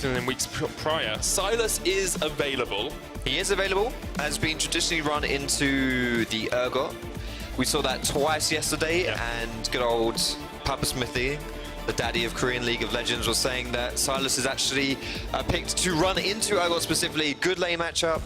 expecting in weeks prior. Sylas is available. He is available, has been traditionally run into the Urgot. We saw that twice yesterday, and good old Papa Mithy, the daddy of Korean League of Legends, was saying that Sylas is actually picked to run into Urgot specifically. Good lane matchup.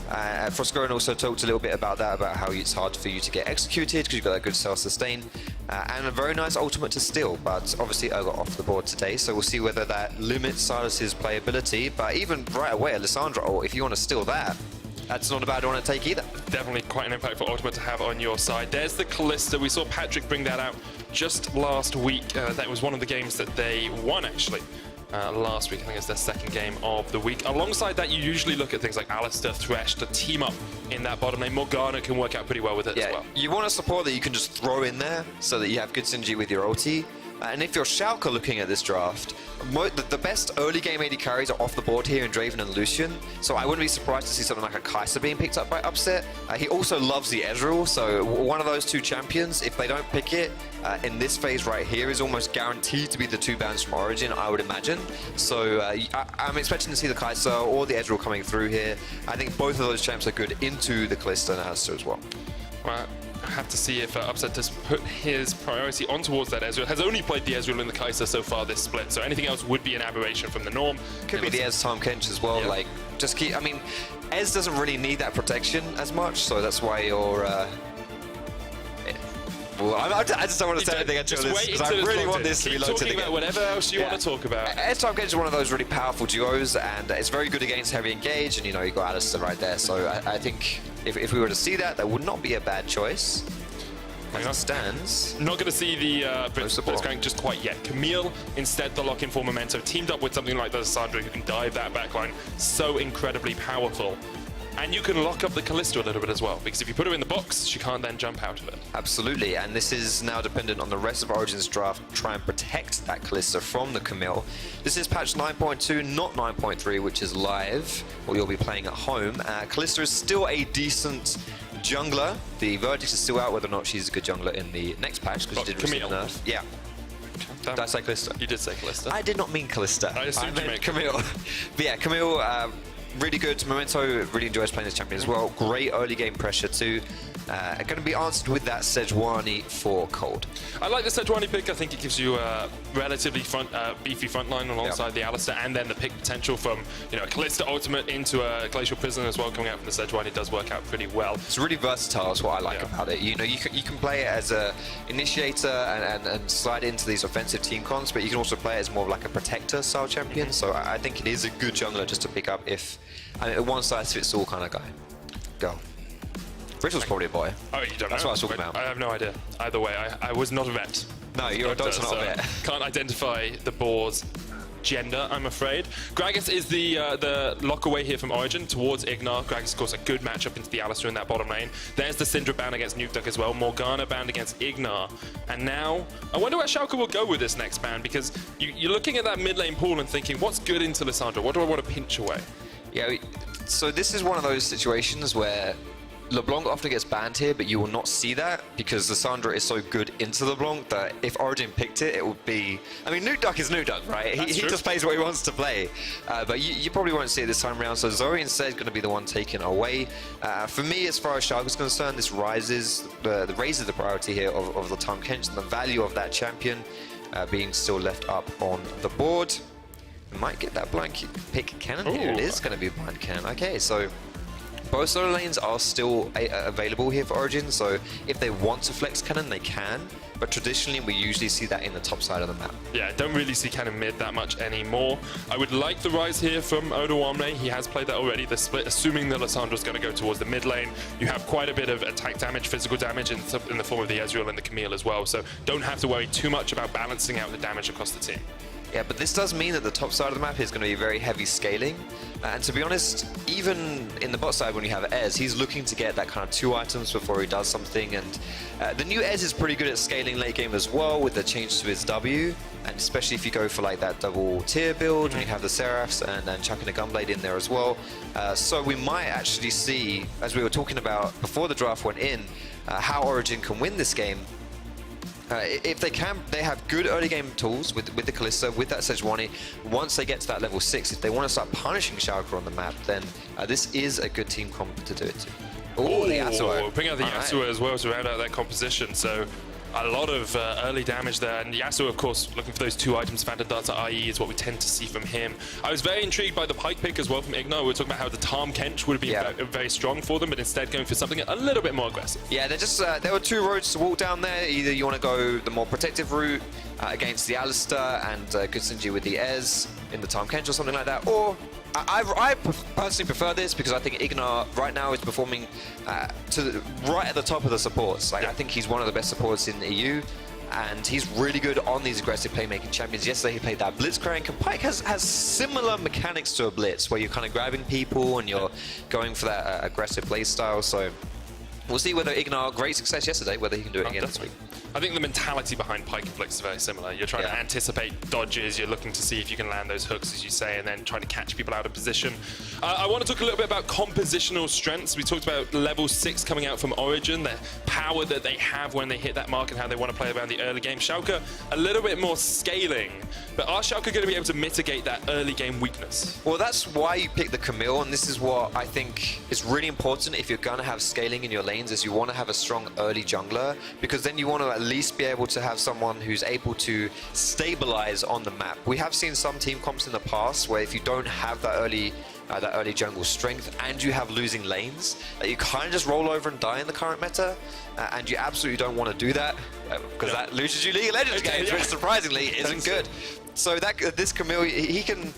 Froscoran also talked a little bit about that, about how it's hard for you to get executed because you've got that good self-sustain, and a very nice ultimate to steal, but obviously Urgot off the board today, so we'll see whether that limits Sylas's playability. But even right away, a Lissandra ult, if you want to steal that, that's not a bad one to take either. Definitely quite an impactful ultimate to have on your side. There's the Kalista. We saw Patrik bring that out just last week. That was one of the games that they won, actually. Last week, I think it's their second game of the week. Alongside that, you usually look at things like Alistar, Thresh to team up in that bottom lane. Morgana can work out pretty well with it as well. You want a support that you can just throw in there so that you have good synergy with your ulti. And if you're Schalke looking at this draft, the best early game AD carries are off the board here in Draven and Lucian, so I wouldn't be surprised to see something like a Kai'Sa being picked up by Upset. He also loves the Ezreal, so one of those two champions, if they don't pick it in this phase right here, is almost guaranteed to be the two bans from Origen, I would imagine. So I'm expecting to see the Kai'Sa or the Ezreal coming through here. I think both of those champs are good into the Kalista and Alistar as well. I have to see if Upset has put his priority on towards that Ezreal. Has only played the Ezreal and the Kai'Sa so far this split, so anything else would be an aberration from the norm. Could be the Ez Tahm Kench as well. Like, just keep. I mean, Ez doesn't really need that protection as much, so that's why you're. Well, I just don't want to say anything until this, because I really want this to be locked in again. About whatever else you want to talk about. Ez Tahm Kench is one of those really powerful duos, and it's very good against heavy engage, and you know, you got Alistar right there, so I think if we were to see that, that would not be a bad choice. As it stands. Not going to see the Blitz going just quite yet. Camille, instead, the lock-in for Memento, teamed up with something like the Lissandra, who can dive that backline. So incredibly powerful. And you can lock up the Kalista a little bit as well, because if you put her in the box, she can't then jump out of it. Absolutely, and this is now dependent on the rest of Origen's draft to try and protect that Kalista from the Camille. This is patch 9.2, not 9.3, which is live, or you'll be playing at home. Kalista is still a decent jungler. The verdict is still out whether or not she's a good jungler in the next patch, because she did receive a nerf. Yeah. Did I say Kalista? You did say Kalista. I did not mean Kalista. I meant Camille. But yeah, Camille, really good. Memento really enjoys playing this champion as well. Great early game pressure too. Going to be answered with that Sejuani for Kold. I like the Sejuani pick. I think it gives you a relatively beefy front line alongside the Alistar, and then the pick potential from, you know, a Kalista ultimate into a Glacial Prison as well coming out from the Sejuani does work out pretty well. It's really versatile is what I like about it. You know, you can play it as a initiator and slide into these offensive team cons, but you can also play it as more of like a protector style champion. So I think it is a good jungler just to pick up if, I mean, a one-size-fits-all kind of guy. Go. Brittl's probably a boy. Oh, you don't know? That's what I was talking about. I have no idea. Either way, I was not a vet. No, you're a doctor, not a vet. Can't identify the boar's gender, I'm afraid. Gragas is the lock away here from Origen towards IgNar. Gragas, of course, a good matchup into the Alistar in that bottom lane. There's the Syndra ban against Nukeduck as well. Morgana banned against IgNar. And now, I wonder where Schalke will go with this next ban, because you're looking at that mid lane pool and thinking, what's good into Lissandra? What do I want to pinch away? Yeah, so this is one of those situations where LeBlanc often gets banned here, but you will not see that because Lissandra is so good into LeBlanc that if Origen picked it, it would be... I mean, Nukeduck is Nukeduck, right? He just plays what he wants to play. But you probably won't see it this time around, so Zoe instead is going to be the one taken away. For me, as far as Schalke is concerned, this raises the priority here of the Tahm Kench and the value of that champion being still left up on the board. We might get that blind pick Kennen here. It is going to be blind Kennen. Okay, so both solo lanes are still available here for Origen, so if they want to flex Kennen, they can, but traditionally we usually see that in the top side of the map. Yeah, don't really see Kennen mid that much anymore. I would like the Ryze here from Odoamne. He has played that already, the split, assuming that Lissandra's going to go towards the mid lane. You have quite a bit of attack damage, physical damage in the form of the Ezreal and the Camille as well, so don't have to worry too much about balancing out the damage across the team. Yeah, but this does mean that the top side of the map is going to be very heavy scaling. And to be honest, even in the bot side when you have Ez, he's looking to get that kind of 2 items before he does something. And the new Ez is pretty good at scaling late game as well with the change to his W. And especially if you go for like that double tier build, when you have the Seraphs and then chucking a Gunblade in there as well. So we might actually see, as we were talking about before the draft went in, how Origen can win this game. if they can, they have good early game tools with the Kalista, with that Sejuani. Once they get to that level 6, if they want to start punishing Schalke on the map, then this is a good team comp to do it to. Oh, the Yasuo. Bring out the Yasuo as well to round out that composition. So a lot of early damage there, and Yasuo, of course, looking for those 2 items. Phantom Darts at IE is what we tend to see from him. I was very intrigued by the Pyke pick as well from IgNar. We were talking about how the Tarm Kench would have been very strong for them, but instead going for something a little bit more aggressive. Yeah, they're just there were 2 roads to walk down there. Either you want to go the more protective route against the Alistar and good synergy with the Ez in the Tarm Kench or something like that, or I personally prefer this because I think IgNar right now is performing right at the top of the supports. Like, I think he's one of the best supports in the EU, and he's really good on these aggressive playmaking champions. Yesterday he played that Blitzcrank, and Pyke has similar mechanics to a Blitz, where you're kind of grabbing people and you're going for that aggressive play style. So we'll see whether IgNar, great success yesterday, whether he can do it again this week. I think the mentality behind Pyke and Blitz is very similar. You're trying to anticipate dodges, you're looking to see if you can land those hooks, as you say, and then trying to catch people out of position. I want to talk a little bit about compositional strengths. We talked about level 6 coming out from Origen, the power that they have when they hit that mark and how they want to play around the early game. Schalke, a little bit more scaling, but are Schalke going to be able to mitigate that early game weakness? Well, that's why you pick the Camille, and this is what I think is really important if you're going to have scaling in your lanes, is you want to have a strong early jungler, because then you want to at least be able to have someone who's able to stabilize on the map. We have seen some team comps in the past where if you don't have that early jungle strength and you have losing lanes, you kind of just roll over and die in the current meta, and you absolutely don't want to do that because that loses you League of Legends games, which surprisingly isn't good. So this Camille, he can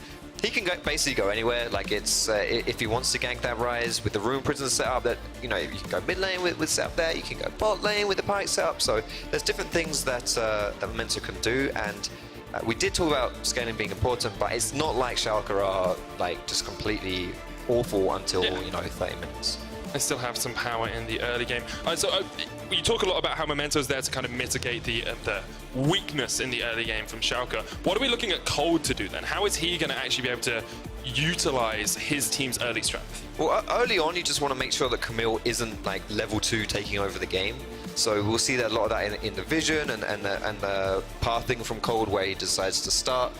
basically go anywhere. Like, it's if he wants to gank that Ryze with the Rune Prison setup, that, you know, you can go mid lane with setup there, you can go bot lane with the Pyke setup. So there's different things that that Memento can do, and we did talk about scaling being important, but it's not like Schalke are like just completely awful until you know, 30 minutes. They still have some power in the early game. You talk a lot about how Memento's there to kind of mitigate the weakness in the early game from Schalke. What are we looking at Kold to do then? How is he going to actually be able to utilize his team's early strength? Well, early on, you just want to make sure that Camille isn't like level 2 taking over the game. So we'll see that a lot of that in the vision and the pathing from Kold, where he decides to start.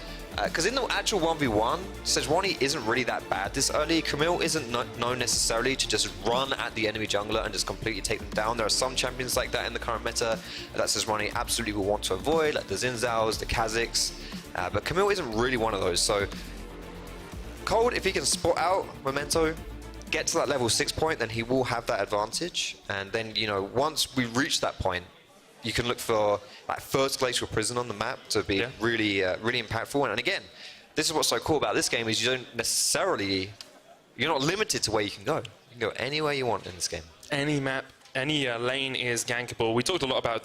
Because in the actual 1v1, Sejuani isn't really that bad this early. Camille isn't known necessarily to just run at the enemy jungler and just completely take them down. There are some champions like that in the current meta that Sejuani absolutely will want to avoid, like the Zinzaos, the Kazakhs. But Camille isn't really one of those. So Kold, if he can spot out Memento, get to that level 6 point, then he will have that advantage. And then, you know, once we reach that point, you can look for like first glacial prison on the map to be really, really impactful. And again, this is what's so cool about this game, is you don't necessarily, you're not limited to where you can go. You can go anywhere you want in this game. Any map, any lane is gankable. We talked a lot about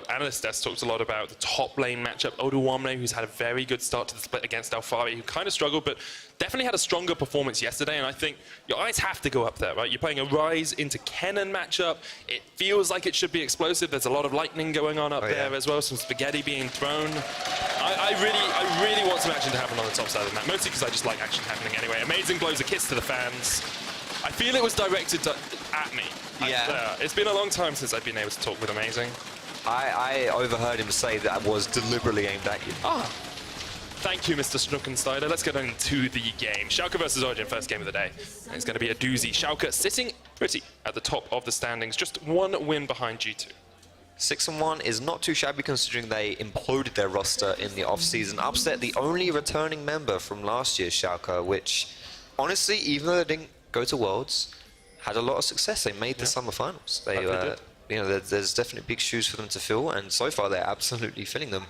Analyst Desk talked a lot about the top lane matchup. Odoamne, who's had a very good start to the split against Alphari, who kind of struggled, but definitely had a stronger performance yesterday, and I think your eyes have to go up there, right? You're playing a Ryze into Kennen matchup. It feels like it should be explosive. There's a lot of lightning going on up there as well, some spaghetti being thrown. I really want some action to happen on the top side of the map, mostly because I just like action happening anyway. Amazing blows, a kiss to the fans. I feel it was directed at me. It's been a long time since I've been able to talk with Amazing. I overheard him say that was deliberately aimed at you. Thank you, Mr. Schnuckensteider. Let's get into the game. Schalke versus Origen, first game of the day. And it's going to be a doozy. Schalke sitting pretty at the top of the standings, just 1 win behind G2. 6-1 is not too shabby considering they imploded their roster in the off-season. Upset the only returning member from last year's Schalke, which, honestly, even though they didn't go to Worlds, had a lot of success. They made the summer finals. They you know, there's definitely big shoes for them to fill, and so far they're absolutely filling them.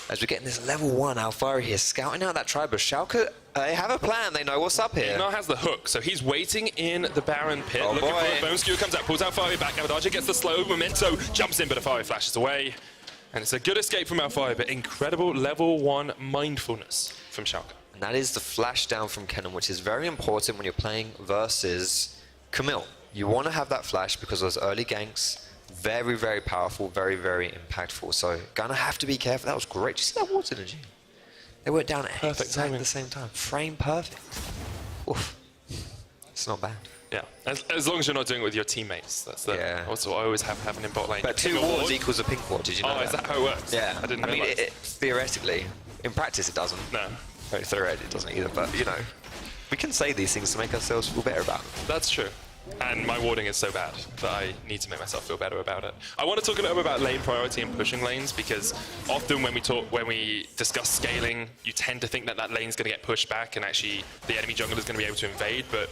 As we're getting this level 1 Alphari here, scouting out that tribe of Schalke. They have a plan, they know what's up here. IgNar has the hook, so he's waiting in the Baron pit. Looking for it. Bone Skewer comes out, pulls Alphari back. Abbedagge gets the slow. Memento jumps in, but Alphari flashes away. And it's a good escape from Alphari, but incredible level 1 mindfulness from Schalke. And that is the flash down from Kennen, which is very important when you're playing versus Camille. You want to have that flash because those early ganks, very, very powerful, very, very impactful. So gonna have to be careful. That was great. Did you see that water energy? They went down at exactly the same time. Frame perfect. Oof. It's not bad. Yeah, as long as you're not doing it with your teammates. That's also what I always have in bot lane. But 2 wards equals a pink ward, did you know that? Is that how it works? Yeah. I didn't mean, realize. Theoretically. In practice, it doesn't. No. Theoretically, it doesn't either, but, you know, we can say these things to make ourselves feel better about them. That's true. And my warding is so bad that I need to make myself feel better about it. I want to talk a little bit about lane priority and pushing lanes, because often when we discuss scaling, you tend to think that that lane's going to get pushed back and actually the enemy jungler is going to be able to invade. But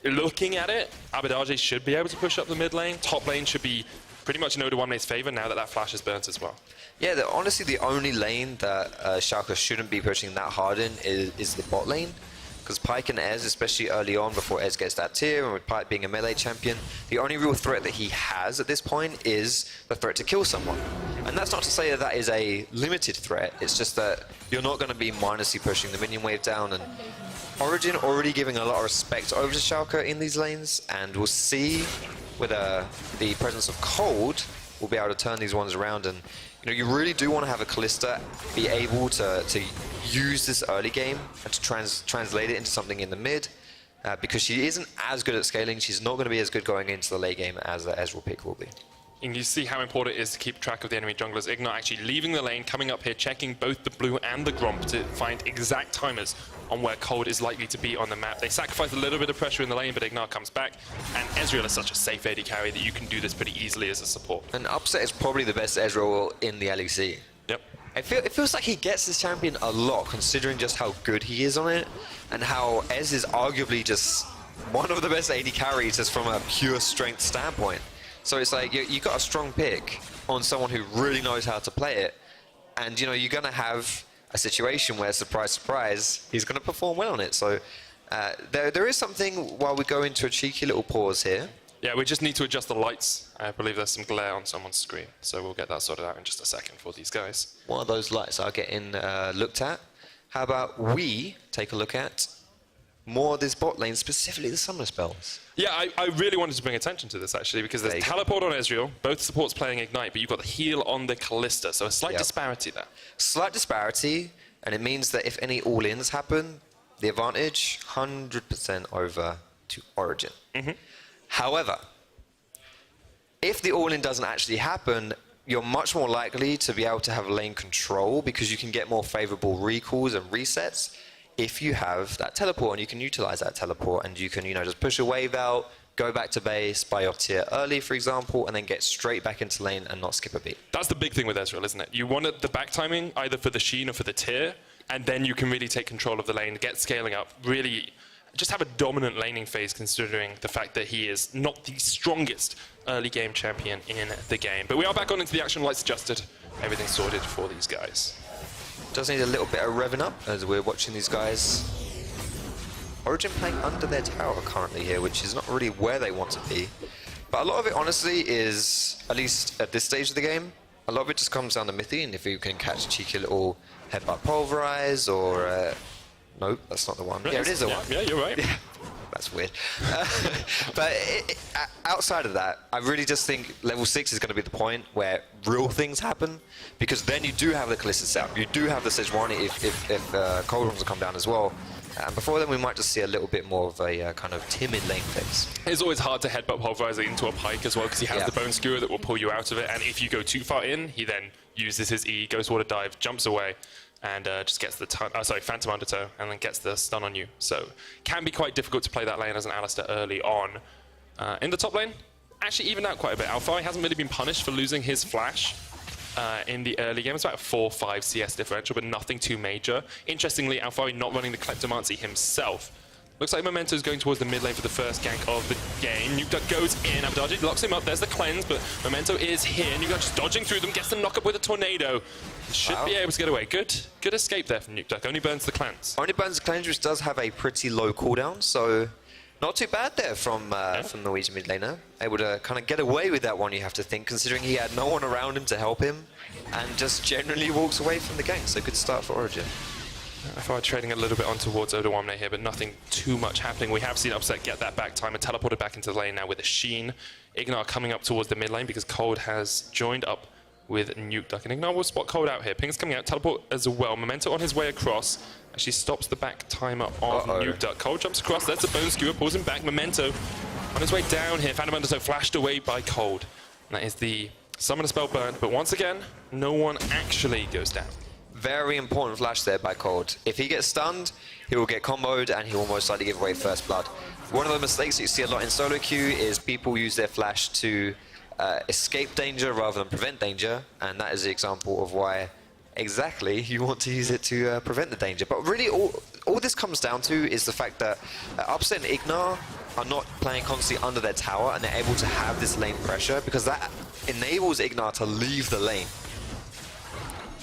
looking at it, Abbedagge should be able to push up the mid lane. Top lane should be pretty much in Odoamne's favor now that that flash is burnt as well. Yeah, honestly, the only lane that Schalke shouldn't be pushing that hard in is the bot lane. Because Pyke and Ez, especially early on before Ez gets that tier, and with Pyke being a melee champion, the only real threat that he has at this point is the threat to kill someone. And that's not to say that that is a limited threat, it's just that you're not going to be mindlessly pushing the minion wave down. And Origen already giving a lot of respect over to Schalke in these lanes, and we'll see whether the presence of Kold will be able to turn these ones around. And you know, you really do want to have a Kalista be able to use this early game and to translate it into something in the mid, because she isn't as good at scaling. She's not going to be as good going into the late game as the Ezreal pick will be. And you see how important it is to keep track of the enemy junglers. IgNar actually leaving the lane, coming up here, checking both the blue and the Gromp to find exact timers on where Kold is likely to be on the map. They sacrifice a little bit of pressure in the lane, but IgNar comes back. And Ezreal is such a safe AD carry that you can do this pretty easily as a support. And Upset is probably the best Ezreal in the LEC. Yep. It feels like he gets this champion a lot, considering just how good he is on it, and how Ez is arguably just one of the best AD carries just from a pure strength standpoint. So it's like you got a strong pick on someone who really knows how to play it, and you know you're going to have a situation where, surprise, surprise, he's going to perform well on it. So there is something while we go into a cheeky little pause here. Yeah, we just need to adjust the lights. I believe there's some glare on someone's screen, so we'll get that sorted out in just a second for these guys. One of those lights are getting looked at. How about we take a look at more of this bot lane, specifically the summoner spells? Yeah, I really wanted to bring attention to this, actually, because there's teleport on Ezreal, both supports playing Ignite, but you've got the heal on the Kalista, so a slight disparity there. Slight disparity, and it means that if any all-ins happen, the advantage 100% over to Origen. However, if the all-in doesn't actually happen, you're much more likely to be able to have lane control, because you can get more favorable recalls and resets if you have that teleport, and you can utilize that teleport, and you can, you know, just push a wave out, go back to base, buy your tier early, for example, and then get straight back into lane and not skip a beat. That's the big thing with Ezreal, isn't it? You want the back timing either for the Sheen or for the tier, and then you can really take control of the lane, get scaling up, really just have a dominant laning phase, considering the fact that he is not the strongest early game champion in the game. But we are back on into the action, lights adjusted, everything's sorted for these guys. Does need a little bit of revving up as we're watching these guys. Origen playing under their tower currently here, which is not really where they want to be. But a lot of it, honestly, is, at least at this stage of the game, a lot of it just comes down to Mithy, and if you can catch a cheeky little headbutt pulverize or... nope, that's not the one. Yeah, it is the one. Yeah, you're right. Yeah. That's weird. But outside of that, I really just think level 6 is going to be the point where real things happen, because then you do have the Kalista set up, you do have the Sejuani if Kold wants to come down as well. And before then, we might just see a little bit more of a kind of timid lane phase. It's always hard to headbutt pulverizer into a Pyke as well, because he has the bone skewer that will pull you out of it, and if you go too far in, he then uses his E, goes water dive, jumps away, and just gets the Phantom Undertow, and then gets the stun on you. So can be quite difficult to play that lane as an Alistar early on. In the top lane, actually evened out quite a bit. Alphari hasn't really been punished for losing his flash in the early game. It's about a 4-5 CS differential, but nothing too major. Interestingly, Alphari not running the Kleptomancy himself. Looks like Memento's going towards the mid lane for the first gank of the game. Nukeduck goes in, Abbedagge locks him up, there's the cleanse, but Memento is here. Nukeduck just dodging through them, gets the knock up with a tornado. Should be able to get away. Good escape there from Nukeduck, only burns the cleanse. Only burns the cleanse, which does have a pretty low cooldown, so not too bad there from Norwegian mid laner. Able to kind of get away with that one, you have to think, considering he had no one around him to help him, and just generally walks away from the gank, so good start for Origen. Alphari trading a little bit on towards Odoamne here, but nothing too much happening. We have seen Upset get that back time and teleported back into the lane now with a Sheen. IgNar coming up towards the mid lane because Kold has joined up with Nukeduck. And IgNar will spot Kold out here. Ping's coming out, teleport as well. Memento on his way across. Actually stops the back timer of Nukeduck. Kold jumps across, there's the bone skewer, pulls him back. Memento On his way down here, Phantom Undertow flashed away by Kold. And that is the Summoner spell burned, but once again, no one actually goes down. Very important flash there by Kold. If he gets stunned, he will get comboed and he will most likely give away first blood. One of the mistakes that you see a lot in solo queue is people use their flash to escape danger rather than prevent danger, and that is the example of why exactly you want to use it to prevent the danger. But really all this comes down to is the fact that Upset and IgNar are not playing constantly under their tower and they're able to have this lane pressure because that enables IgNar to leave the lane.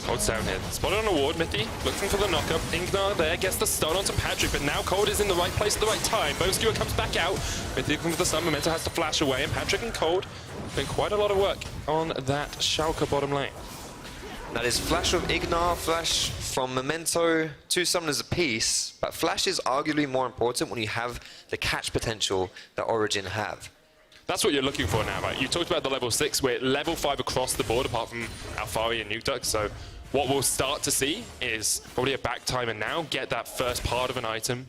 Kold's down here. Spotted on a ward, Mithy, looking for the knockup. IgNar there gets the stun onto Patrik, but now Kold is in the right place at the right time. Bowskewer comes back out. Mithy looking for the stun. Memento has to flash away, and Patrik and Kold doing quite a lot of work on that Schalke bottom lane. That is flash from IgNar, flash from Memento, 2 summoners apiece, but flash is arguably more important when you have the catch potential that Origen have. That's what you're looking for now, right? You talked about the level 6, we're level 5 across the board apart from Alphari and Nukeduck, so what we'll start to see is probably a back timer now, get that first part of an item,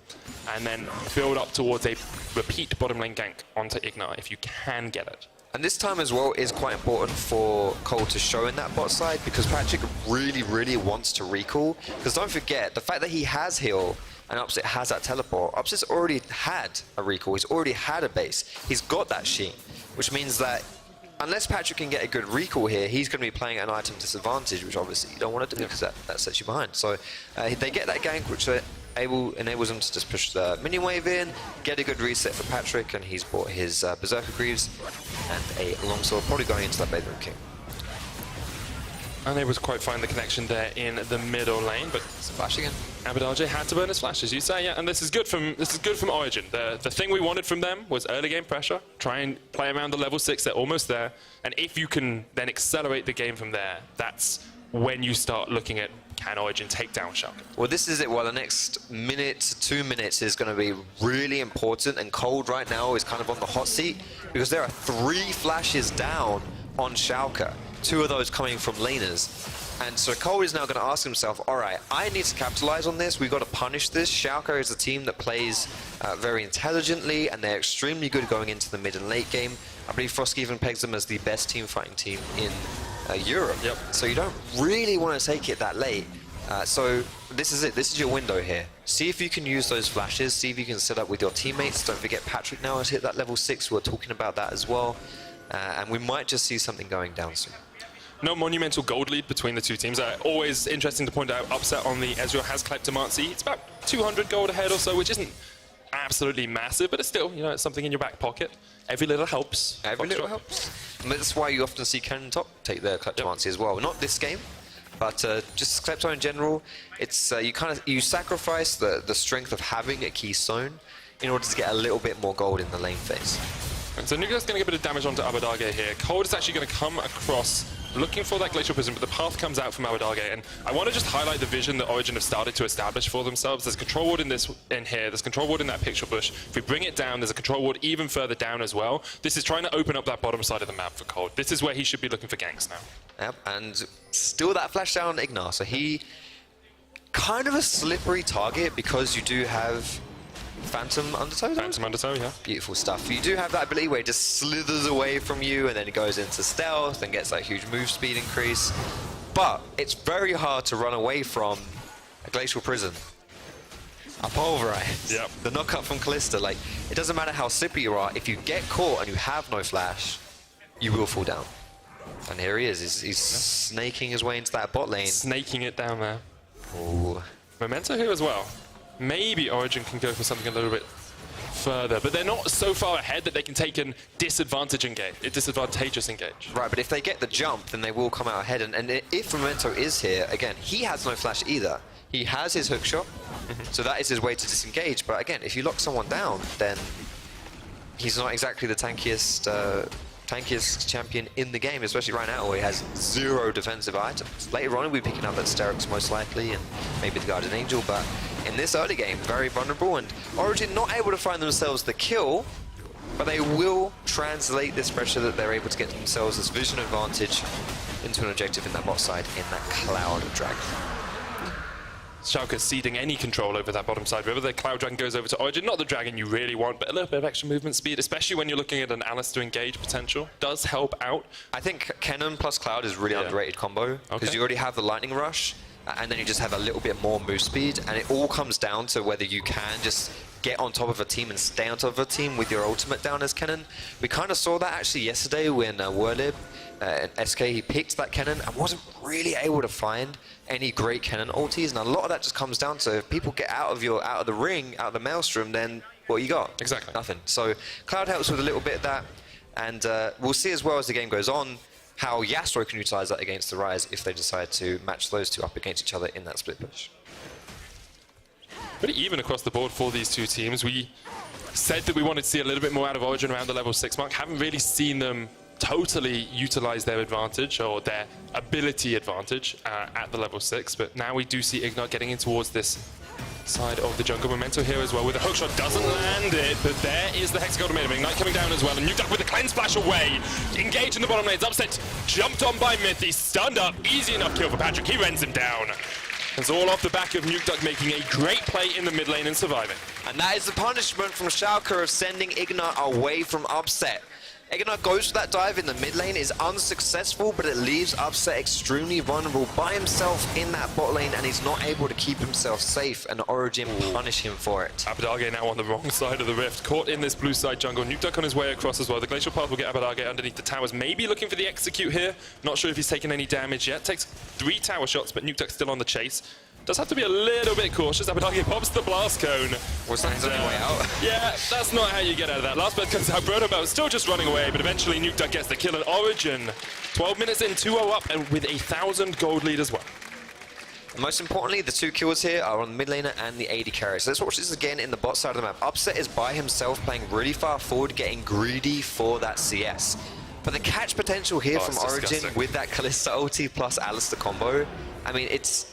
and then build up towards a repeat bottom lane gank onto IgNar if you can get it. And this time as well is quite important for Kold to show in that bot side because Patrik really wants to recall. Because don't forget, the fact that he has heal and Upset has that teleport, Upset's already had a recall, he's already had a base, he's got that Sheen, which means that unless Patrik can get a good recall here, he's going to be playing at an item disadvantage, which obviously you don't want to do because that sets you behind. So they get that gank, which enables them to just push the minion wave in, get a good reset for Patrik, and he's bought his Berserker Greaves and a longsword, probably going into that Bedroom King. Unable to quite find the connection there in the middle lane, but Flash again. Abbedagge had to burn his flash, as you say, yeah, and this is good from Origen. The thing we wanted from them was early game pressure, try and play around the level 6, they're almost there, and if you can then accelerate the game from there, that's when you start looking at can Origen take down Schalke. Well, this is it. Well, the next minute to 2 minutes is going to be really important, and Kold right now is kind of on the hot seat because there are 3 flashes down on Schalke, 2 of those coming from laners. And so Kold is now going to ask himself, all right, I need to capitalize on this. We've got to punish this. Schalke is a team that plays very intelligently, and they're extremely good going into the mid and late game. I believe Frost even pegs them as the best team fighting team in Europe. Yep. So you don't really want to take it that late. So this is it. This is your window here. See if you can use those flashes. See if you can set up with your teammates. Don't forget Patrik now has hit that level 6. We're talking about that as well. And we might just see something going down soon. No monumental gold lead between the two teams. Always interesting to point out, Upset on the Ezreal has Kleptomancy. It's about 200 gold ahead or so, which isn't absolutely massive, but it's still, you know, it's something in your back pocket. Every little helps. Every little helps. And that's why you often see Kennen top take their Kleptomancy as well. Not this game, but just Klepto in general. It's you sacrifice the strength of having a keystone in order to get a little bit more gold in the lane phase. And so Nukeduck's going to get a bit of damage onto Abbedagge here. Kold is actually going to come across looking for that Glacial Prism, but the path comes out from Abbedagge, and I want to just highlight the vision that Origen have started to establish for themselves. There's control ward in here, there's control ward in that pixel bush. If we bring it down, there's a control ward even further down as well. This is trying to open up that bottom side of the map for Kold. This is where he should be looking for ganks now. Yep, and still that flash down on IgNar, so he kind of a slippery target because you do have Phantom Undertow? Phantom Undertow, yeah. Beautiful stuff. You do have that ability where it just slithers away from you and then it goes into stealth and gets that huge move speed increase. But it's very hard to run away from a Glacial Prism, a Pulverize, yep. the knockup from Kalista. Like, it doesn't matter how slippery you are, if you get caught and you have no flash, you will fall down. And here he is, he's snaking his way into that bot lane. Snaking it down there. Ooh. Memento here as well. Maybe Origen can go for something a little bit further, but they're not so far ahead that they can take a disadvantageous engage. Right, but if they get the jump, then they will come out ahead. And if Memento is here, again, he has no flash either. He has his hookshot, so that is his way to disengage. But again, if you lock someone down, then he's not exactly the tankiest champion in the game, especially right now where he has 0 defensive items. Later on, we'll be picking up that Sterix most likely, and maybe the Guardian Angel, but in this early game, very vulnerable, and Origen not able to find themselves the kill, but they will translate this pressure that they're able to get themselves this vision advantage into an objective in that bot side in that cloud of dragon. Schalke ceding any control over that bottom side river. The Cloud Dragon goes over to Origen. Not the dragon you really want, but a little bit of extra movement speed, especially when you're looking at an Alistar engage potential, does help out. I think Kennen plus Cloud is really underrated combo, because you already have the Lightning Rush, and then you just have a little bit more move speed, and it all comes down to whether you can just get on top of a team and stay on top of a team with your ultimate down as Kennen. We kind of saw that actually yesterday when Werlib SK, he picked that Kennen and wasn't really able to find any great Kennen ultis, and a lot of that just comes down to if people get out of the ring, out of the maelstrom, then what you got? Exactly. Nothing. So Cloud helps with a little bit of that, and we'll see as well as the game goes on how Yasuo can utilize that against the Ryze if they decide to match those two up against each other in that split push. Pretty even across the board for these two teams. We said that we wanted to see a little bit more out of Origen around the level 6 mark. Haven't really seen them totally utilize their advantage or their ability advantage at the level 6, but now we do see IgNar getting in towards this side of the jungle. Memento here as well with a hookshot, doesn't land it, but there is the Hexagon Domain. Ignite coming down as well, and Nukeduck with the cleanse flash away. Engage in the bottom lanes, upset, jumped on by Mithy, stunned up, easy enough kill for Patrik, he rends him down. It's all off the back of Nukeduck making a great play in the mid lane and surviving. And that is the punishment from Schalke of sending IgNar away from upset. IgNar goes for that dive in the mid lane, is unsuccessful, but it leaves Upset extremely vulnerable by himself in that bot lane, and he's not able to keep himself safe, and Origen punish him for it. Abbedagge now on the wrong side of the rift, caught in this blue side jungle. Nukeduck on his way across as well. The Glacial Path will get Abbedagge underneath the towers, maybe looking for the execute here. Not sure if he's taken any damage yet. Takes 3 tower shots, but Nukeduck still on the chase. Does have to be a little bit cautious. Abbedagge pops the blast cone. Was that his only way out? Yeah, that's not how you get out of that. Last blood comes out. Brodomel still just running away, but eventually Nukeduck gets the kill at Origen. 12 minutes in, 2-0 up, and with 1,000 gold lead as well. And most importantly, the 2 kills here are on the mid laner and the AD carry. So let's watch this again in the bot side of the map. Upset is by himself, playing really far forward, getting greedy for that CS. But the catch potential here from Origen with that Kalista ulti plus Alistar combo, I mean, it's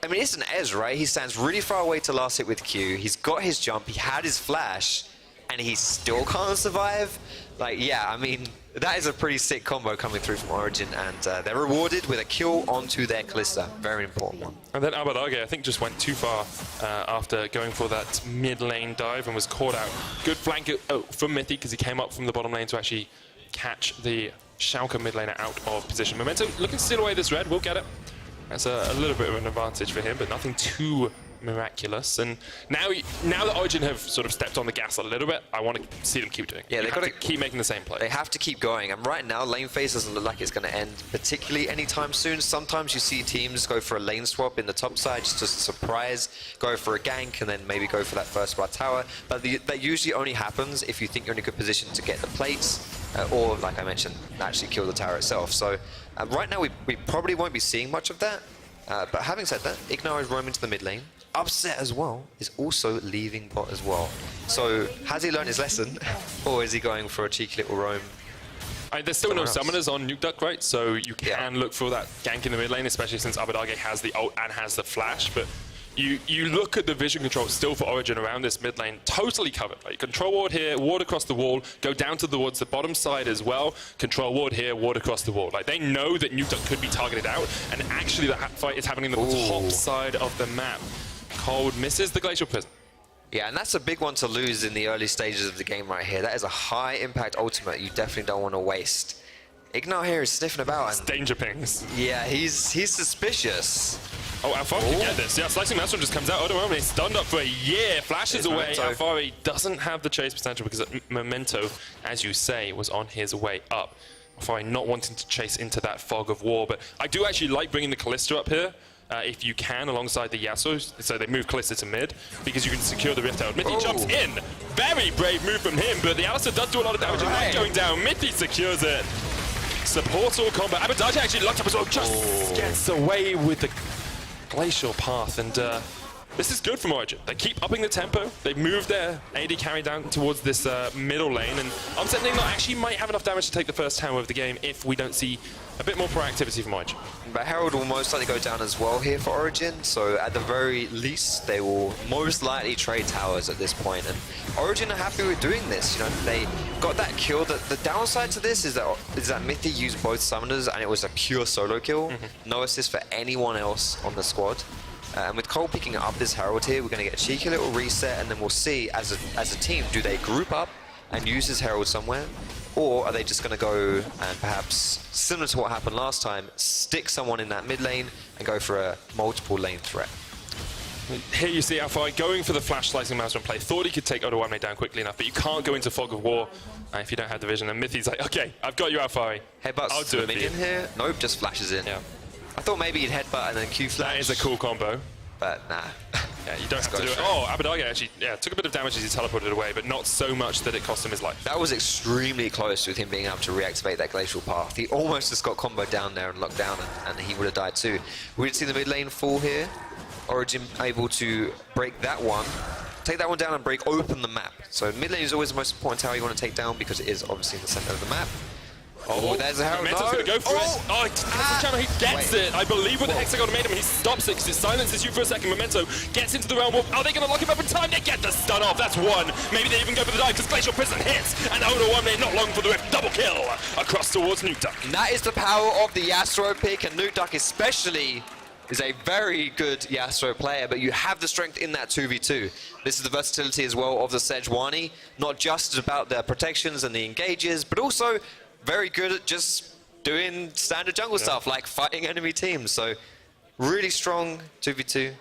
an Ez, right? He stands really far away to last hit with Q. He's got his jump, he had his flash, and he still can't survive. Like, yeah, I mean, that is a pretty sick combo coming through from Origen, and they're rewarded with a kill onto their Kalista. Very important one. And then Abbedagge, I think, just went too far after going for that mid lane dive and was caught out. Good flank from Mithy, because he came up from the bottom lane to actually catch the Schalke mid laner out of position. Memento looking to steal away this red, we'll get it. That's a little bit of an advantage for him, but nothing too miraculous. And now that Origen have sort of stepped on the gas a little bit, I want to see them keep doing it. Yeah, they've got to keep making the same play. They have to keep going. And right now, lane phase doesn't look like it's going to end particularly anytime soon. Sometimes you see teams go for a lane swap in the top side just as a surprise, go for a gank, and then maybe go for that first bar tower. But that usually only happens if you think you're in a good position to get the plates, or, like I mentioned, actually kill the tower itself. So right now, we probably won't be seeing much of that. But having said that, IgNar is roaming to the mid lane. Upset as well is also leaving bot as well. So has he learned his lesson, or is he going for a cheeky little roam? There's still no summoners on Nukeduck, right? So you can look for that gank in the mid lane, especially since Abbedagge has the ult and has the flash. But you look at the vision control still for Origen around this mid lane, totally covered. Like, control ward here, ward across the wall, go down towards the bottom side as well. Control ward here, ward across the wall. Like, they know that Nukeduck could be targeted out, and actually that fight is happening on the top side of the map. Kold misses the Glacial Prism. Yeah, and that's a big one to lose in the early stages of the game right here. That is a high impact ultimate you definitely don't want to waste. IgNar here is sniffing about. It's danger pings. Yeah, he's suspicious. Oh, Alphari can get this. Yeah, Slicing Maelstrom just comes out. Odoamne stunned up for a year. Flashes away. Alphari doesn't have the chase potential because Memento, as you say, was on his way up. Alphari not wanting to chase into that fog of war. But I do actually like bringing the Kalista up here. If you can, alongside the Yasuo, so they move Kalista to mid, because you can secure the Rift out. Mithy jumps in. Very brave move from him, but the Alistar does do a lot of damage. Not going down. Mithy secures it. Supports all combat. Abbedagge actually locked up as well. Just gets away with the Glacial Path, and this is good from Origen. They keep upping the tempo. They've moved their AD carry down towards this middle lane, and I'm saying they actually might have enough damage to take the first tower of the game if we don't see a bit more proactivity from Origen. But Herald will most likely go down as well here for Origen, so at the very least, they will most likely trade towers at this point. And Origen are happy with doing this. You know, they got that kill. The downside to this is that Mithy used both summoners, and it was a pure solo kill. No assist for anyone else on the squad. And with Kold picking up this Herald here, we're going to get a cheeky little reset, and then we'll see as a team, do they group up and use this Herald somewhere? Or are they just going to go and perhaps, similar to what happened last time, stick someone in that mid lane and go for a multiple lane threat? Here you see Alphari going for the flash slicing mouse play. Thought he could take Odoamne down quickly enough, but you can't go into Fog of War if you don't have the vision. And Mithy's like, okay, I've got you, Alphari. Headbutts I'll do the it minion here. Nope, just flashes in. Yeah. I thought maybe he'd headbutt and then Q flash. That is a cool combo. But nah. Yeah, you don't have to do it. Oh, Abbedagge actually, took a bit of damage as he teleported away, but not so much that it cost him his life. That was extremely close with him being able to reactivate that glacial path. He almost just got comboed down there and locked down, and he would have died too. We did see the mid lane fall here. Origen able to break that one, take that one down and break open the map. So mid lane is always the most important tower you want to take down because it is obviously in the center of the map. Oh, there's a Herald. Memento's going to go for it. Oh, he cancels the channel. He gets it. I believe with the Hexagon made him, he stops it because it silences you for a second. Memento gets into the realm warp. Are they going to lock him up in time? They get the stun off. That's one. Maybe they even go for the dive because Glacial Prison hits. And Odoamne not long for the rift. Double kill across towards Nukeduck. And that is the power of the Yasuo pick, and Nukeduck especially is a very good Yasuo player, but you have the strength in that 2v2. This is the versatility as well of the Sejuani, not just about their protections and the engages, but also very good at just doing standard jungle stuff, like fighting enemy teams. So really strong 2v2,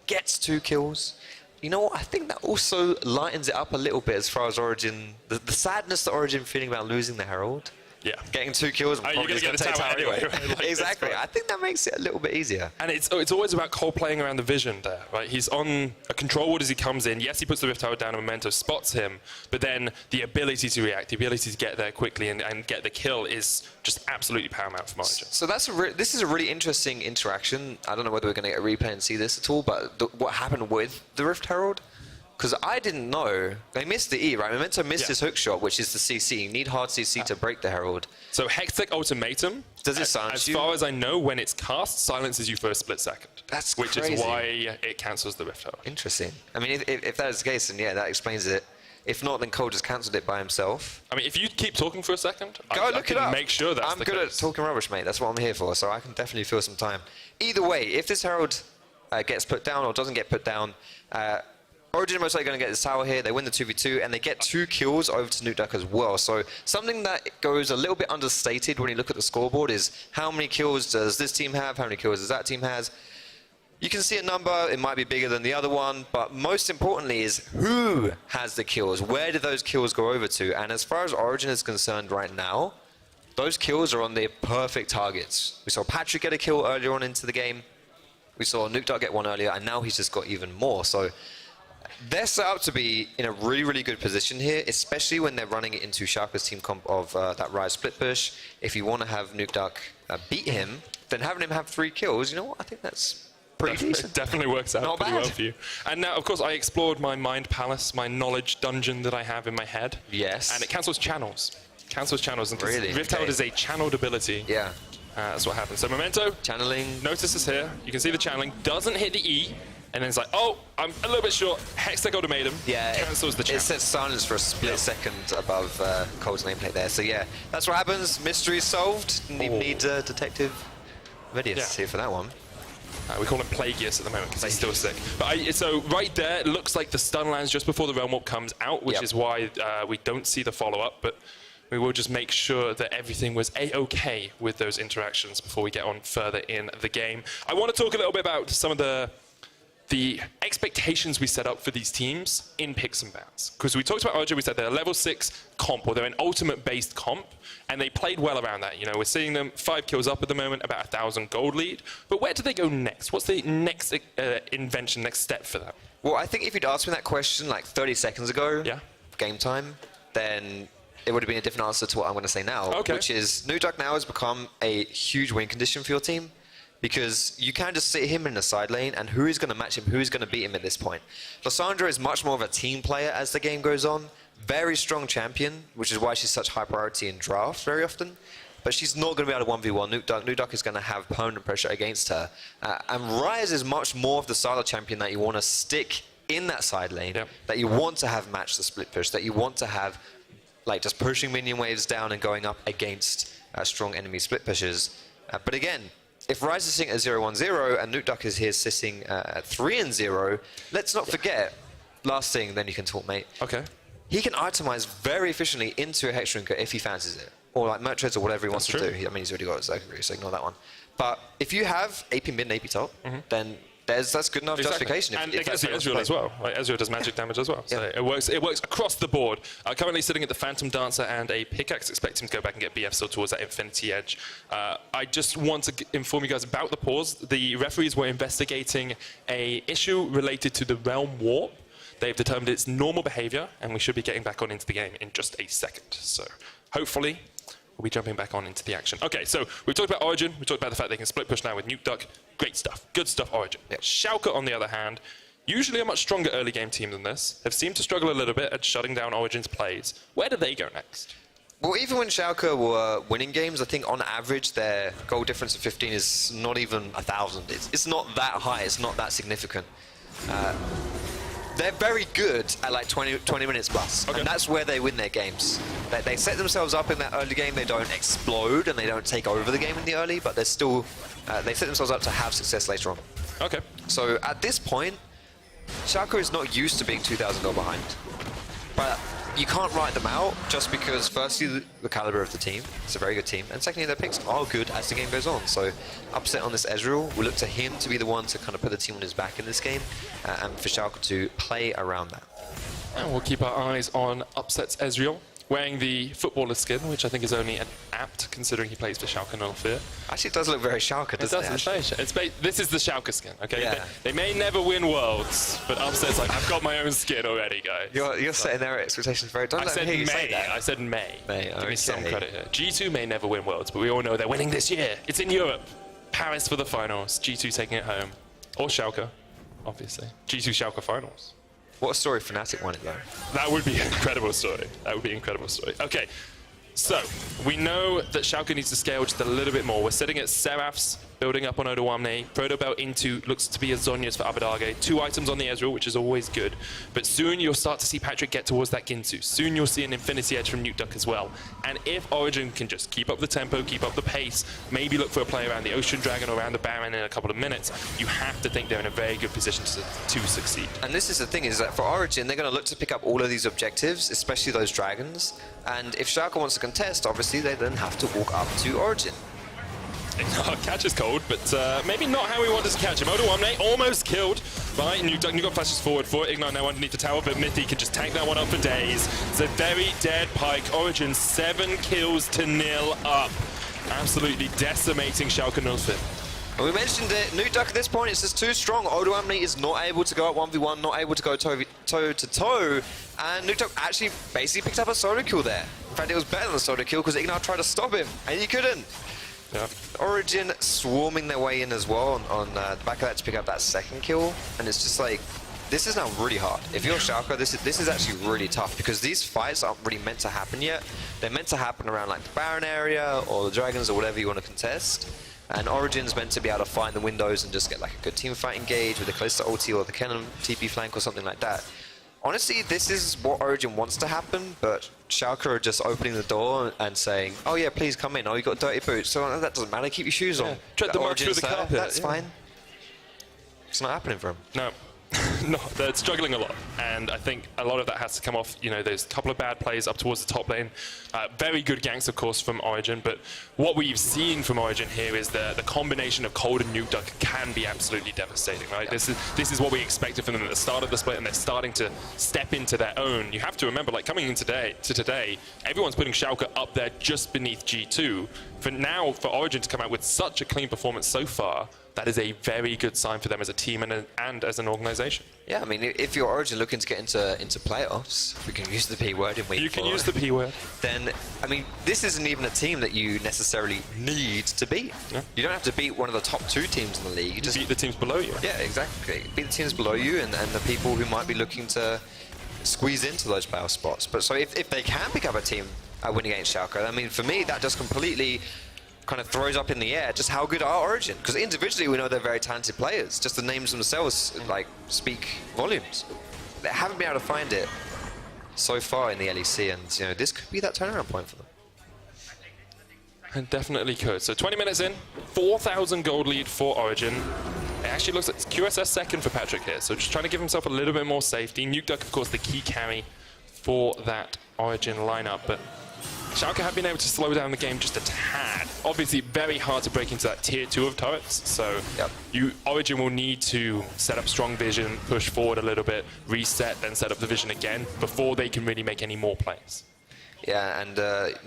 gets 2 kills. You know what, I think that also lightens it up a little bit as far as Origen, the sadness that Origen feeling about losing the Herald. Yeah. Getting 2 kills and probably you're going to take get the tower anyway. Like exactly. I think that makes it a little bit easier. And it's always about Kold playing around the vision there, right? He's on a control ward as he comes in. Yes, he puts the Rift Tower down and Memento spots him, but then the ability to react, the ability to get there quickly and get the kill is just absolutely paramount for Origen. So this is a really interesting interaction. I don't know whether we're going to get a replay and see this at all, but what happened with the Rift Herald? Because I didn't know. They missed the E, right? Memento missed his hook shot, which is the CC. You need hard CC to break the Herald. So Hextech Ultimatum, does it silence you? As far as I know, when it's cast, silences you for a split second. That's which crazy. Is why it cancels the Rift Tower. Interesting. I mean, if that is the case, then yeah, that explains it. If not, then Kold just cancelled it by himself. I mean, if you keep talking for a second, I look can it up. Make sure that's I'm good at talking rubbish, mate. That's what I'm here for, so I can definitely fill some time. Either way, if this Herald gets put down or doesn't get put down, Origen are most likely going to get this tower here. They win the 2v2, and they get 2 kills over to Nukeduck as well. So something that goes a little bit understated when you look at the scoreboard is how many kills does this team have, how many kills does that team has. You can see a number, it might be bigger than the other one, but most importantly is who has the kills? Where do those kills go over to? And as far as Origen is concerned right now, those kills are on their perfect targets. We saw Patrik get a kill earlier on into the game. We saw Nukeduck get one earlier, and now he's just got even more. So they're set up to be in a really, really good position here, especially when they're running it into Schalke's team comp of that Ryze split push. If you want to have Nukeduck beat him, then having him have 3 kills, you know what? I think that's pretty decent. Definitely works out pretty well for you. And now, of course, I explored my mind palace, my knowledge dungeon that I have in my head. Yes. And it cancels channels. Cancels channels. And really? Rift Herald is a channeled ability. Yeah. That's what happens. So Memento. Channeling. Notice this here. You can see the channeling. Doesn't hit the E. And then it's like, oh, I'm a little bit short. Hextech Ultimatum. Yeah. Cancels the channel. It sets silence for a split second above Kold's nameplate there. So yeah, that's what happens. Mystery solved. Need Detective Vidius here for that one. We call him Plagueis at the moment because he's still sick. But so right there, it looks like the stun lands just before the Realm Warp comes out, which is why we don't see the follow-up. But we will just make sure that everything was A-OK with those interactions before we get on further in the game. I want to talk a little bit about some of the expectations we set up for these teams in picks and bans. Because we talked about Origen, we said they're a level 6 comp, or they're an ultimate-based comp, and they played well around that. You know, we're seeing them 5 kills up at the moment, about 1,000 gold lead. But where do they go next? What's the next invention, next step for that? Well, I think if you'd asked me that question like 30 seconds ago, game time, then it would have been a different answer to what I'm going to say now, which is Nukeduck now has become a huge win condition for your team. Because you can just sit him in the side lane, and who is going to match him, who is going to beat him at this point? Lissandra is much more of a team player as the game goes on. Very strong champion, which is why she's such high priority in draft very often. But she's not going to be able to 1v1 Nukeduck. Nukeduck is going to have permanent pressure against her. And Ryze is much more of the style of champion that you want to stick in that side lane, that you want to have match the split push, that you want to have like just pushing minion waves down and going up against strong enemy split pushes. But again, if Ryze is sitting at 0-1-0 and Nukeduck is here sitting at 3-0, let's not forget, last thing, then you can talk, mate. Okay. He can itemize very efficiently into a Hexdrinker if he fancies it. Or like Merchants or whatever he wants to do. I mean, he's already got his secondary, so ignore that one. But if you have AP mid and AP top, then that's good enough justification. And against the Ezreal as well. Like, Ezreal does magic damage as well. So it works across the board. Currently sitting at the Phantom Dancer and a pickaxe. Expect him to go back and get BF still towards that Infinity Edge. I just want to inform you guys about the pause. The referees were investigating a issue related to the Realm Warp. They've determined it's normal behavior, and we should be getting back on into the game in just a second. So hopefully, we'll be jumping back on into the action. Okay, so we've talked about Origen. We talked about the fact they can split push now with Nukeduck. Great stuff. Good stuff, Origen. Yep. Schalke, on the other hand, usually a much stronger early game team than this, have seemed to struggle a little bit at shutting down Origen's plays. Where do they go next? Well, even when Schalke were winning games, I think on average their goal difference of 15 is not even 1,000. It's not that high. It's not that significant. They're very good at like 20 minutes plus, and that's where they win their games. They set themselves up in that early game, they don't explode and they don't take over the game in the early, but they're still, they set themselves up to have success later on. Okay. So at this point, Schalke is not used to being 2,000 goal behind. But you can't write them out just because, firstly, the caliber of the team. It's a very good team. And secondly, their picks are good as the game goes on. So upset on this Ezreal, we look to him to be the one to kind of put the team on his back in this game and for Schalke to play around that. And we'll keep our eyes on upsets Ezreal, wearing the footballer skin, which I think is only an apt considering he plays for Schalke no fear. Actually, it does look very Schalke, doesn't it? This is the Schalke skin, okay? Yeah. They may never win Worlds, but upset's like, I've got my own skin already, guys. You're setting their expectations very... Don't let me hear you say that. I said May. May, Give me some credit here. G2 may never win Worlds, but we all know they're winning this year. It's in Europe. Paris for the finals. G2 taking it home. Or Schalke, obviously. G2 Schalke finals. What a story Fnatic won it, though. That would be an incredible story. That would be an incredible story. Okay, so we know that Schalke needs to scale just a little bit more. We're sitting at Seraph's, building up on Odoamne. Proto Belt into looks to be a Zhonya's for Abbedagge. 2 items on the Ezreal, which is always good. But soon you'll start to see Patrik get towards that Ginsu. Soon you'll see an Infinity Edge from Nukeduck as well. And if Origen can just keep up the tempo, keep up the pace, maybe look for a play around the Ocean Dragon or around the Baron in a couple of minutes, you have to think they're in a very good position to succeed. And this is the thing, is that for Origen, they're going to look to pick up all of these objectives, especially those dragons. And if Schalke wants to contest, obviously they then have to walk up to Origen. IgNar catches Kold, but maybe not how we wanted to catch him. Odoamne almost killed by Nukeduck. Nukeduck flashes forward for it. IgNar now underneath the tower, but Mithy can just tank that one up for days. It's a very dead Pyke. Origen 7 kills to 0 up. Absolutely decimating Schalke 05. And we mentioned it, Nukeduck at this point is just too strong. Odoamne is not able to go at 1v1, not able to go toe-to-toe, and Nukeduck actually basically picked up a solo kill there. In fact, it was better than a solo kill because IgNar tried to stop him, and he couldn't. Yeah. Origen swarming their way in as well on the back of that to pick up that second kill, and it's just like, this is now really hard. If you're Schalke, this is actually really tough because these fights aren't really meant to happen yet. They're meant to happen around like the Baron area or the Dragons or whatever you want to contest. And Origen's meant to be able to find the windows and just get like a good team fight engage with the Kalista ulti or the Kennen TP flank or something like that. Honestly, this is what Origen wants to happen, but Schalke are just opening the door and saying, oh yeah, please come in. Oh, you got dirty boots. So that doesn't matter. Keep your shoes on. Tread the mud through the carpet. That's fine. It's not happening for him. No. No, they're struggling a lot, and I think a lot of that has to come off, you know, there's a couple of bad plays up towards the top lane. Very good ganks, of course, from Origen, but what we've seen from Origen here is the combination of Kold and Nukeduck can be absolutely devastating, right? Yeah. This is what we expected from them at the start of the split, and they're starting to step into their own. You have to remember, like, coming in today, everyone's putting Schalke up there just beneath G2. For Origen to come out with such a clean performance so far, that is a very good sign for them as a team and as an organization. Yeah, I mean, if you're Origen looking to get into playoffs, if we can use the P word in week 4. You can use the P word. Then, I mean, this isn't even a team that you necessarily need to beat. Yeah. You don't have to beat one of the top 2 teams in the league. You just beat the teams below you. Yeah, exactly. Beat the teams below you and the people who might be looking to squeeze into those playoff spots. But so if they can pick up a team winning against Schalke, I mean, for me, that just completely kind of throws up in the air just how good are Origen, because individually we know they're very talented players, just the names themselves like speak volumes. They haven't been able to find it so far in the LEC, and you know, this could be that turnaround point for them. And definitely could. So 20 minutes in, 4,000 gold lead for Origen. It actually looks like it's QSS second for Patrik here, so just trying to give himself a little bit more safety. Nukeduck, of course, the key carry for that Origen lineup, but Schalke have been able to slow down the game just a tad. Obviously, very hard to break into that tier 2 of turrets, so Origen will need to set up strong vision, push forward a little bit, reset, then set up the vision again before they can really make any more plays. Yeah, and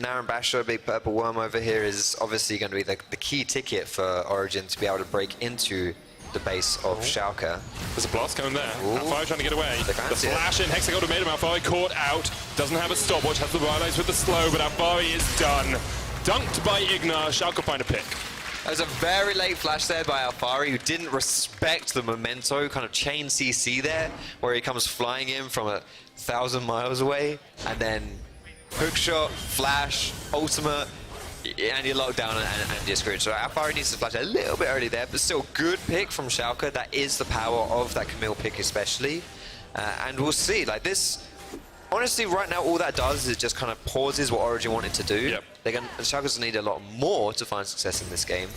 Naren Basher, big purple worm over here, is obviously going to be the key ticket for Origen to be able to break into the base of Schalke. There's a blast going there. Alphari trying to get away. The flash in, Hexagol made him. Alphari caught out. Doesn't have a stopwatch, has the Ryze with the slow, but Alphari is done. Dunked by IgNar. Schalke find a pick. There's a very late flash there by Alphari, who didn't respect the Memento kind of chain CC there, where he comes flying in from 1,000 miles away, and then hookshot, flash, ultimate, and you're locked down and you're screwed. So Alphari needs to flash a little bit early there, but still good pick from Schalke. That is the power of that Camille pick especially. And we'll see, like this, honestly right now all that does is it just kind of pauses what Origen wanted to do. Schalke's need a lot more to find success in this game.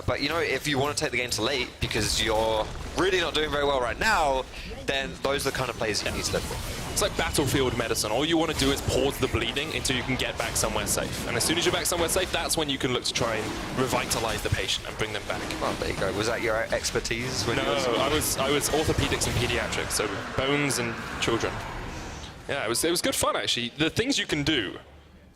But you know, if you want to take the game to late because you're really not doing very well right now, then those are the kind of plays you need to look for. It's like battlefield medicine. All you want to do is pause the bleeding until you can get back somewhere safe. And as soon as you're back somewhere safe, that's when you can look to try and revitalize the patient and bring them back. Well, there you go. Was that your expertise? No, I was orthopedics and pediatrics, so bones and children. Yeah, it was good fun actually. The things you can do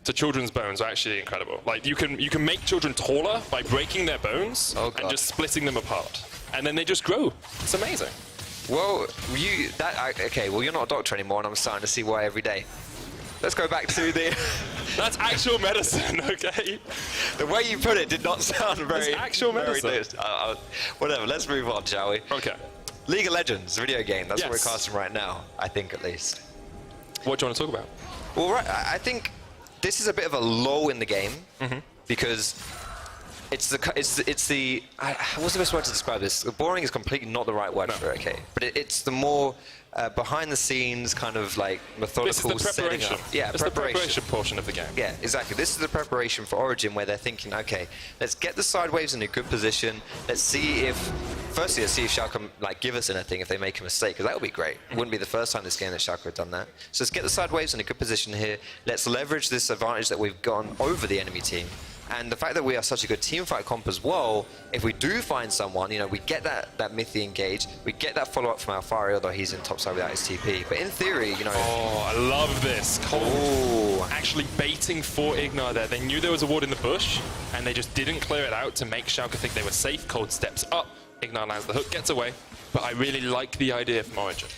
to children's bones are actually incredible. Like you can make children taller by breaking their bones and just splitting them apart, and then they just grow. It's amazing. Well, okay, well you're not a doctor anymore, and I'm starting to see why every day. Let's go back to the... That's actual medicine, okay? The way you put it did not sound very... That's actual medicine. Whatever, let's move on, shall we? Okay. League of Legends, video game, that's what we're casting right now, I think at least. What do you want to talk about? Well, right, I think this is a bit of a lull in the game, because... What's the best word to describe this? Boring is completely not the right word for it, okay? But it's the more behind the scenes kind of like methodical this is the preparation. Yeah, it's the preparation portion of the game. Yeah, exactly. This is the preparation for Origen where they're thinking, okay, let's get the side waves in a good position. Let's see if Schalke can like give us anything if they make a mistake, because that would be great. It wouldn't be the first time this game that Schalke had done that. So let's get the side waves in a good position here. Let's leverage this advantage that we've gotten over the enemy team. And the fact that we are such a good teamfight comp as well, if we do find someone, you know, we get that Mithy engaged, we get that follow-up from Alphari, although he's in topside without his TP. But in theory, you know... Oh, I love this. Kold actually baiting for IgNar there. They knew there was a ward in the bush, and they just didn't clear it out to make Schalke think they were safe. Kold steps up, IgNar lands the hook, gets away. But I really like the idea from Origen.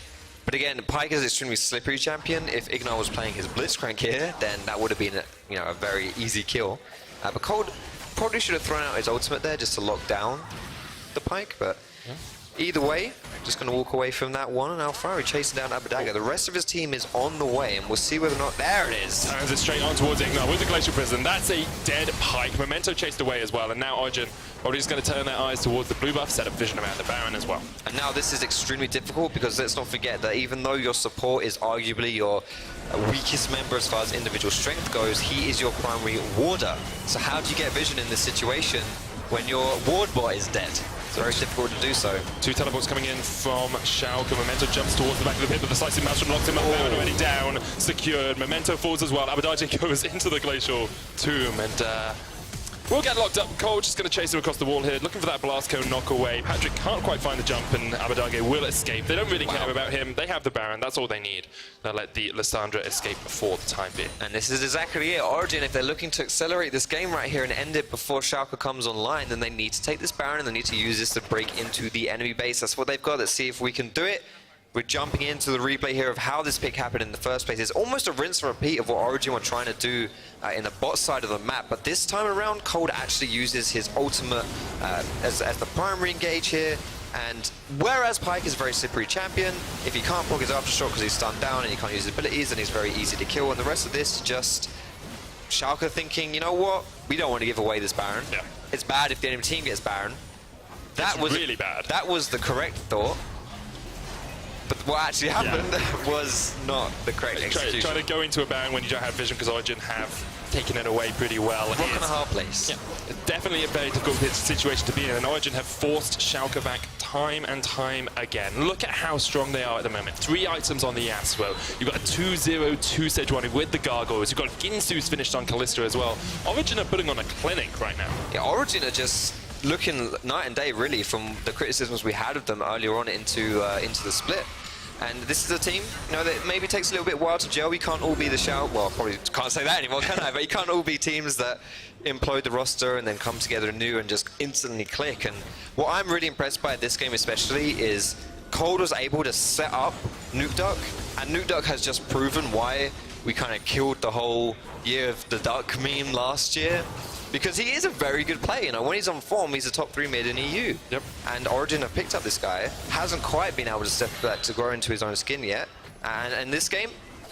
But again, Pyke is an extremely slippery champion. If IgNar was playing his Blitzcrank here, then that would have been a very easy kill. But Kold probably should have thrown out his ultimate there just to lock down the Pyke, but either way, just going to walk away from that one, and Alphari chasing down Abbedagge. The rest of his team is on the way, and we'll see whether or not... There it is! Turns it straight on towards IgNar with the Glacial Prison. That's a dead Pyke. Memento chased away as well, and now Origen probably just going to turn their eyes towards the blue buff, set up vision around the Baron as well. And now this is extremely difficult, because let's not forget that even though your support is arguably your weakest member as far as individual strength goes, he is your primary warder. So how do you get vision in this situation when your ward bot is dead? It's very difficult to do so. Two teleports coming in from Schalke. Memento jumps towards the back of the pit, but the slicing maelstrom locked him up. Baron already down, secured. Memento falls as well. Abbedagge goes into the Glacial Tomb, and we'll get locked up. Kold just going to chase him across the wall here, looking for that blast cone knock away. Patrik can't quite find the jump, and Abbedagge will escape. They don't really care about him. They have the Baron. That's all they need. They'll let the Lissandra escape for the time being. And this is exactly it. Origen, if they're looking to accelerate this game right here and end it before Schalke comes online, then they need to take this Baron and they need to use this to break into the enemy base. That's what they've got. Let's see if we can do it. We're jumping into the replay here of how this pick happened in the first place. It's almost a rinse and repeat of what Origen were trying to do in the bot side of the map. But this time around, Kold actually uses his ultimate as the primary engage here. And whereas Pyke is a very slippery champion, if he can't block his aftershock because he's stunned down and he can't use his abilities, then he's very easy to kill. And the rest of this, just Schalke thinking, you know what, we don't want to give away this Baron. Yeah. It's bad if the enemy team gets Baron. That was really bad. That was the correct thought. But what actually happened was not the correct execution. Trying to go into a Baron when you don't have vision, because Origen have taken it away pretty well. Rock and a hard place. Yeah, it's definitely a very difficult situation to be in, and Origen have forced Schalke back time and time again. Look at how strong they are at the moment. 3 items on the Yasuo. You've got a 2-0-2 Sejuani with the Gargoyles. You've got Ginsu's finished on Kalista as well. Origen are putting on a clinic right now. Yeah, Origen are just looking night and day, really, from the criticisms we had of them earlier on into the split. And this is a team, you know, that maybe takes a little bit while to gel. We can't all be the well, probably can't say that anymore, can I? But you can't all be teams that implode the roster and then come together anew and just instantly click. And what I'm really impressed by this game especially is Kold was able to set up Nukeduck, and Nukeduck has just proven why we kind of killed the whole year of the duck meme last year. Because he is a very good player, you know, when he's on form, he's a top 3 mid in EU. Yep. And Origen have picked up this guy, hasn't quite been able to step back to grow into his own skin yet. And in this game,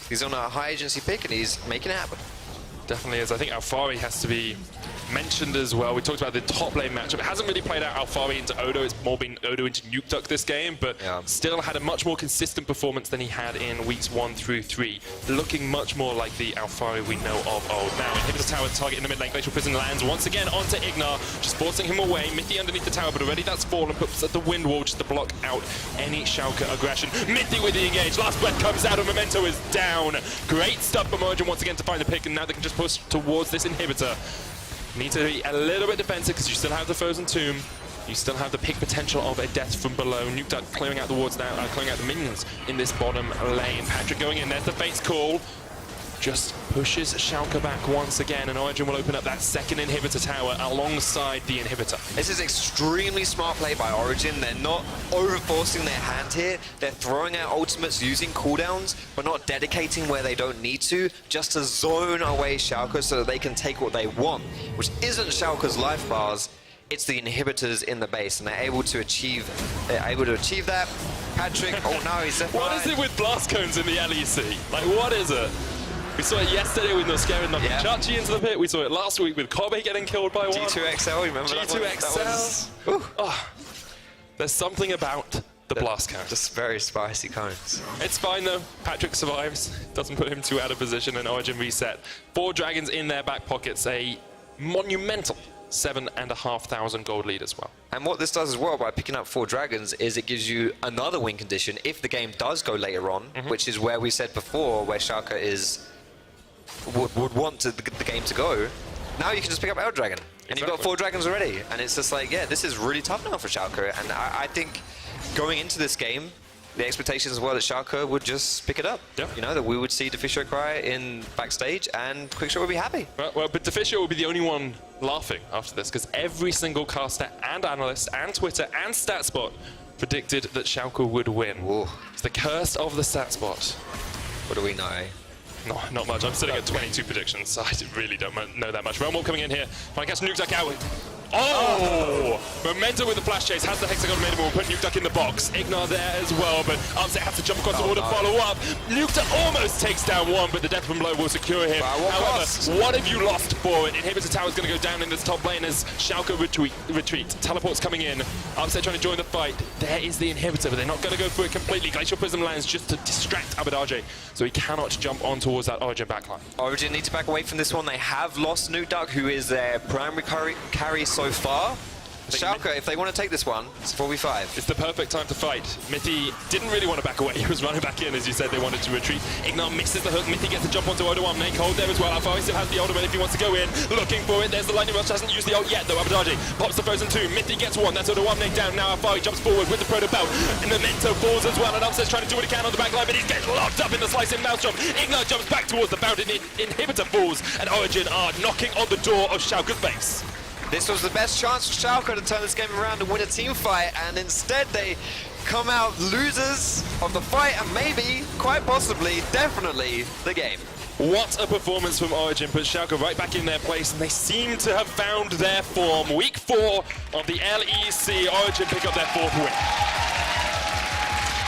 he's on a high agency pick and he's making it happen. Definitely is. I think Alphari has to be mentioned as well. We talked about the top lane matchup. It hasn't really played out Alphari into Odo. It's more been Odo into Nukeduck this game, but still had a much more consistent performance than he had in weeks 1 through 3. Looking much more like the Alphari we know of old. Now, Inhibitor Tower target in the mid lane. Glacial Prison lands once again onto IgNar, just forcing him away. Mithy underneath the tower, but already that's fallen, puts at the wind wall just to block out any Schalke aggression. Mithy with the engage. Last breath comes out, and Memento is down. Great stuff from Origen once again to find the pick, and now they can just push towards this Inhibitor. Need to be a little bit defensive because you still have the Frozen Tomb. You still have the pick potential of a death from below. Nukeduck clearing out the wards now, clearing out the minions in this bottom lane. Patrik going in, there's the Fate's Call. Just pushes Schalke back once again, and Origen will open up that second Inhibitor Tower alongside the Inhibitor. This is extremely smart play by Origen. They're not over-forcing their hand here. They're throwing out ultimates using cooldowns, but not dedicating where they don't need to, just to zone away Schalke so that they can take what they want, which isn't Schalke's life bars, it's the inhibitors in the base, and they're able to achieve that. Patrik, oh no, he's What is it with blast cones in the LEC? Like, what is it? We saw it yesterday with Noscare knocking Chachi into the pit. We saw it last week with Kobe getting killed by one. G2XL, remember that one? G2XL. Oh, there's something about the blast cone. Just very spicy cones. It's fine though. Patrik survives. Doesn't put him too out of position, and Origen reset. 4 dragons in their back pockets. A monumental 7,500 gold lead as well. And what this does as well by picking up 4 dragons is it gives you another win condition if the game does go later on, which is where we said before, where Schalke would want the game to go. Now you can just pick up Dragon, and you've got 4 dragons already, and it's just like, yeah, this is really tough now for Schalke. And I think going into this game, the expectations were that Schalke would just pick it up. You know, that we would see Deficio cry in backstage and Quickshot would be happy. Well, but Deficio will be the only one laughing after this, because every single caster and analyst and Twitter and StatSpot predicted that Schalke would win. Ooh. It's the curse of the StatSpot. What do we know? No, not much. I'm sitting at 22 predictions, so I really don't know that much. Realm Warp coming in here. Trying to catch Nukeduck out. Oh! Memento with the flash chase, has the Hexagon minimum, put Nukeduck in the box. IgNar there as well, but Upset has to jump across the wall to follow up. Nukeduck almost takes down one, but the death from below will secure him. However, what have you lost for it? Inhibitor Tower's going to go down in this top lane as Schalke retreat. Teleport's coming in. Upset trying to join the fight. There is the Inhibitor, but they're not going to go through it completely. Glacial Prism lands just to distract Abbedagge, so he cannot jump on towards that Origen backline. Origen need to back away from this one. They have lost Nukeduck, who is their primary carry so far. Schalke, if they want to take this one, it's 4v5. It's the perfect time to fight. Mithy didn't really want to back away. He was running back in, as you said, they wanted to retreat. IgNar misses the hook. Mithy gets to jump onto Odoamne. Kold there as well. Alphari still has the ultimate if he wants to go in. Looking for it. There's the lightning rush. Hasn't used the ult yet, though. Abbedagge pops the Frozen 2. Mithy gets one. That's Odoamne down. Now Alphari jumps forward with the proto belt. And Memento falls as well. And Upset's trying to do what he can on the back line, but he's getting locked up in the slicing mouse jump. IgNar jumps back towards the bounded Inhibitor falls. And Origen are knocking on the door of Schalke's base. This was the best chance for Schalke to turn this game around and win a team fight, and instead they come out losers of the fight and maybe, quite possibly, definitely, the game. What a performance from Origen, puts Schalke right back in their place, and they seem to have found their form. Week 4 of the LEC, Origen pick up their 4th win.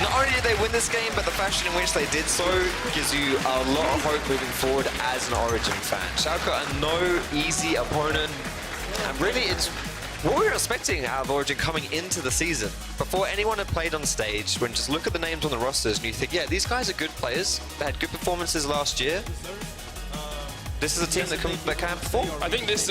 Not only did they win this game, but the fashion in which they did so gives you a lot of hope moving forward as an Origen fan. Schalke are no easy opponent. And really, it's what we were expecting out of Origen coming into the season, before anyone had played on stage, when you just look at the names on the rosters and you think, yeah, these guys are good players. They had good performances last year. This is a team that can perform. I think this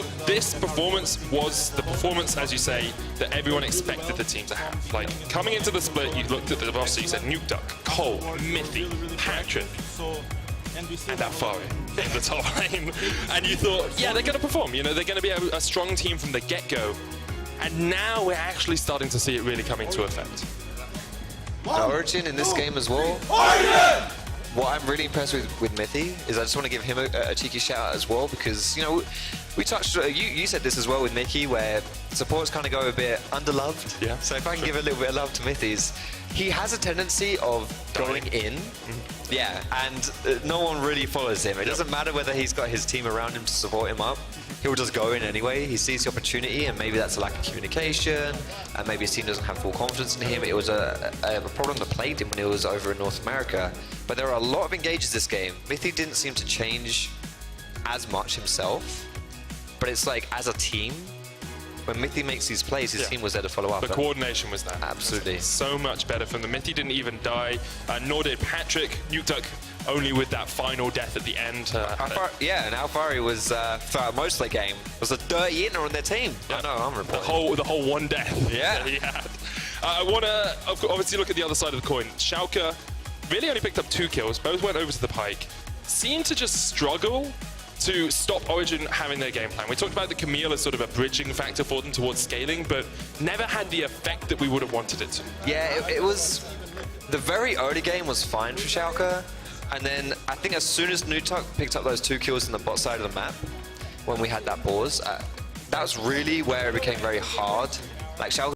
performance was the performance, as you say, that everyone expected the team to have. Like, coming into the split, you looked at the roster, you said Nukeduck, Kold, Mithy, Patrik, and Alphari in the top lane. And you thought, yeah, they're going to perform. You know, they're going to be a strong team from the get-go. And now we're actually starting to see it really come into effect. Origen in this game as well. What I'm really impressed with Mithy is I just want to give him a cheeky shout out as well, because, you know, we touched, you said this as well with Mickey, where supports kind of go a bit underloved. Yeah. So if I can give a little bit of love to Mithy's, he has a tendency of going in. Yeah, and no one really follows him. It doesn't matter whether he's got his team around him to support him up. He'll just go in anyway. He sees the opportunity, and maybe that's a lack of communication, and maybe his team doesn't have full confidence in him. It was a problem that plagued him when he was over in North America. But there are a lot of engages this game. Mithy didn't seem to change as much himself, but it's like, as a team, when Mithy makes these plays, his team was there to follow up. The coordination was there. Absolutely. So much better from the Mithy didn't even die, nor did Patrik. Nukeduck only with that final death at the end. Yeah, and Alphari was, throughout most of the game, was a dirty inner on their team. Yeah. I know, I'm reporting. The whole one death that he had. I want to obviously look at the other side of the coin. Schalke really only picked up 2 kills. Both went over to the Pyke. Seemed to just struggle to stop Origen having their game plan. We talked about the Camille as sort of a bridging factor for them towards scaling, but never had the effect that we would have wanted it to. Yeah, it was... The very early game was fine for Schalke, and then I think as soon as Nukeduck picked up those 2 kills in the bot side of the map, when we had that pause, that was really where it became very hard. Like, Schalke